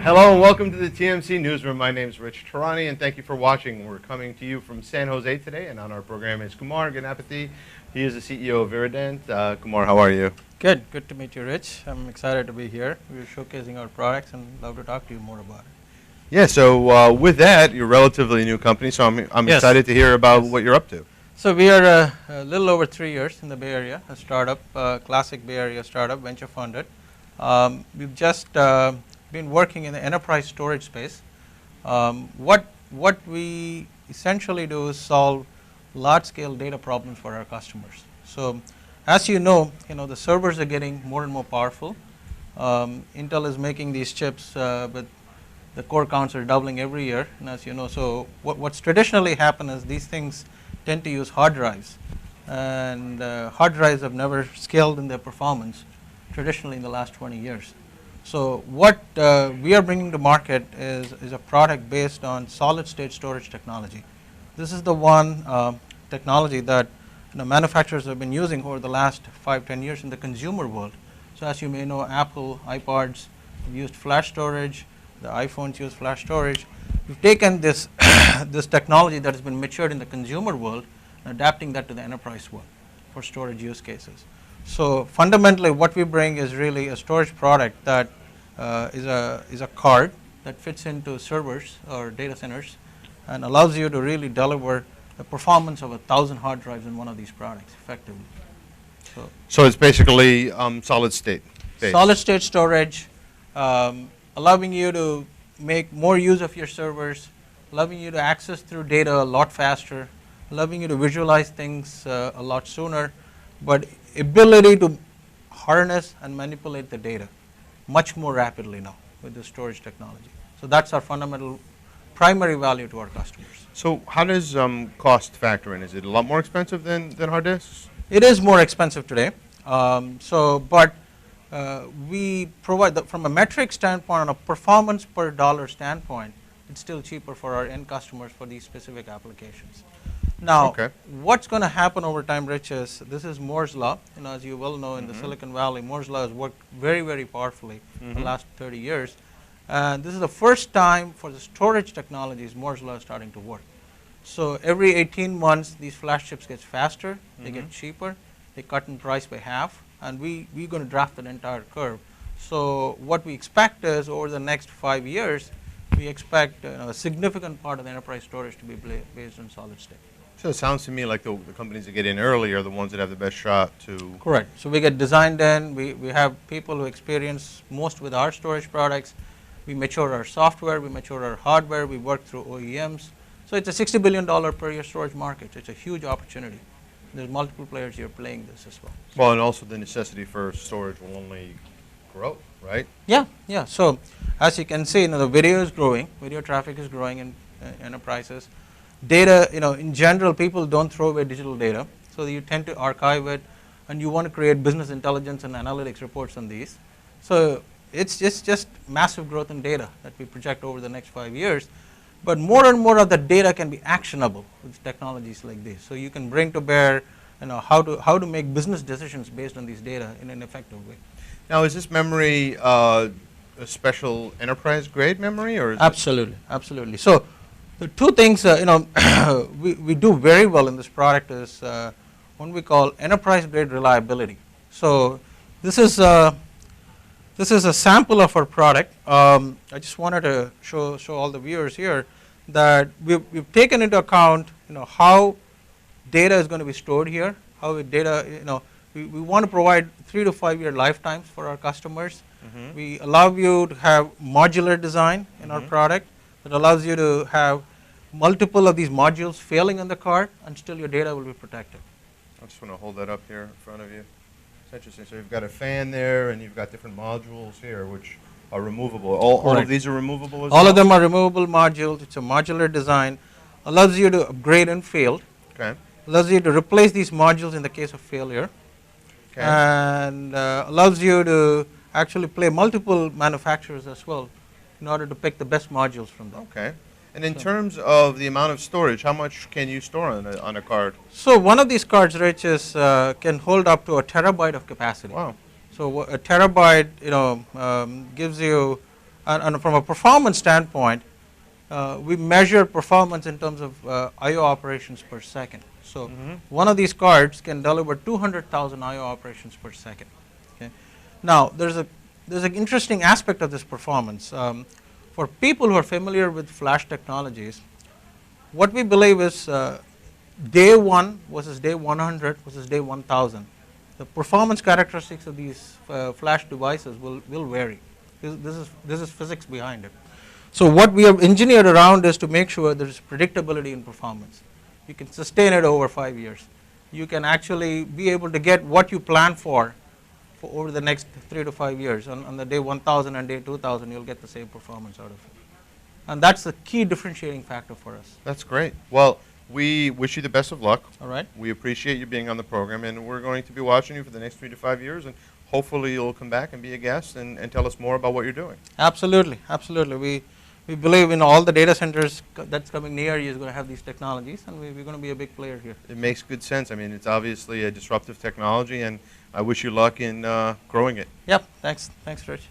Hello and welcome to the TMC Newsroom. My name is Rich Tarani and thank you for watching. We're coming to you from San Jose today, and on our program is Kumar Ganapathy. He is the CEO of Virident. Kumar, how are you? Good to meet you, Rich. I'm excited to be here. We're showcasing our products and love to talk to you more about it. Yeah, so with that, you're a relatively new company, so I'm Yes. excited to hear about Yes. what you're up to. So we are a little over 3 years in the Bay Area, a startup, classic Bay Area startup, venture funded. We've just been working in the enterprise storage space. What we essentially do is solve large-scale data problems for our customers. So, as you know, the servers are getting more and more powerful. Intel is making these chips, but the core counts are doubling every year, and as you know, so what's traditionally happened is these things tend to use hard drives, and hard drives have never scaled in their performance traditionally in the last 20 years. So what we are bringing to market is a product based on solid state storage technology. This is the one technology that manufacturers have been using over the last 5-10 years in the consumer world. So as you may know, Apple, iPods have used flash storage, the iPhones use flash storage. We've taken this this technology that has been matured in the consumer world and adapting that to the enterprise world for storage use cases. So fundamentally what we bring is really a storage product that is a card that fits into servers or data centers and allows you to really deliver the performance of 1,000 hard drives in one of these products effectively. So it's basically solid state based. Solid state storage, allowing you to make more use of your servers, allowing you to access through data a lot faster, allowing you to visualize things a lot sooner, but ability to harness and manipulate the data much more rapidly now with the storage technology. So that's our fundamental primary value to our customers. So how does cost factor in? Is it a lot more expensive than hard disks? It is more expensive today, we provide, from a metric standpoint, on a performance per dollar standpoint, it's still cheaper for our end customers for these specific applications. Now, what's going to happen over time, Rich, is this is Moore's Law. As you well know, in the Silicon Valley, Moore's Law has worked very, very powerfully the last 30 years. And this is the first time for the storage technologies Moore's Law is starting to work. So every 18 months, these flash chips get faster, they get cheaper, they cut in price by half, and we're going to draft that entire curve. So what we expect is over the next 5 years, we expect a significant part of the enterprise storage to be based on solid state. So it sounds to me like the companies that get in early are the ones that have the best shot to... Correct. So we get designed in, we have people who experience most with our storage products, we mature our software, we mature our hardware, we work through OEMs. So it's a $60 billion per year storage market. It's a huge opportunity. There's multiple players here playing this as well. Well, and also the necessity for storage will only grow, right? Yeah. So as you can see, the video is growing, video traffic is growing in enterprises. Data, in general, people don't throw away digital data, so you tend to archive it, and you want to create business intelligence and analytics reports on these. So it's just massive growth in data that we project over the next 5 years. But more and more of the data can be actionable with technologies like this. So you can bring to bear, how to make business decisions based on these data in an effective way. Now, is this memory a special enterprise grade memory, or is Absolutely. So the two things we do very well in this product is what we call enterprise grade reliability. So this is a sample of our product. I just wanted to show all the viewers here that we've taken into account how data is going to be stored here, how data we want to provide 3 to 5 year lifetimes for our customers. We allow you to have modular design in our product that allows you to have multiple of these modules failing on the card and still your data will be protected. I just want to hold that up here in front of you. It's interesting. So you've got a fan there and you've got different modules here which are removable. All of these are removable as well? All of them are removable modules. It's a modular design. Allows you to upgrade and fail. Okay. Allows you to replace these modules in the case of failure. Okay. And allows you to actually play multiple manufacturers as well in order to pick the best modules from them. Okay. And in terms of the amount of storage, how much can you store on a card? So one of these cards, Rich, can hold up to 1 terabyte of capacity. Wow. So a terabyte, gives you And from a performance standpoint, we measure performance in terms of I/O operations per second. So one of these cards can deliver 200,000 I/O operations per second. Okay. Now there's an interesting aspect of this performance. For people who are familiar with flash technologies, what we believe is day 1 versus day 100 versus day 1000. The performance characteristics of these flash devices will vary. This is physics behind it. So what we have engineered around is to make sure there is predictability in performance. You can sustain it over 5 years. You can actually be able to get what you plan for over the next 3 to 5 years. On the day 1000 and day 2000, you'll get the same performance out of it. And that's the key differentiating factor for us. That's great. Well, we wish you the best of luck. All right. We appreciate you being on the program, and we're going to be watching you for the next 3 to 5 years, and hopefully you'll come back and be a guest and tell us more about what you're doing. Absolutely, absolutely. We believe in all the data centers that's coming near you is going to have these technologies, and we're going to be a big player here. It makes good sense. I mean, it's obviously a disruptive technology, and I wish you luck in growing it. Yep, thanks, Rich.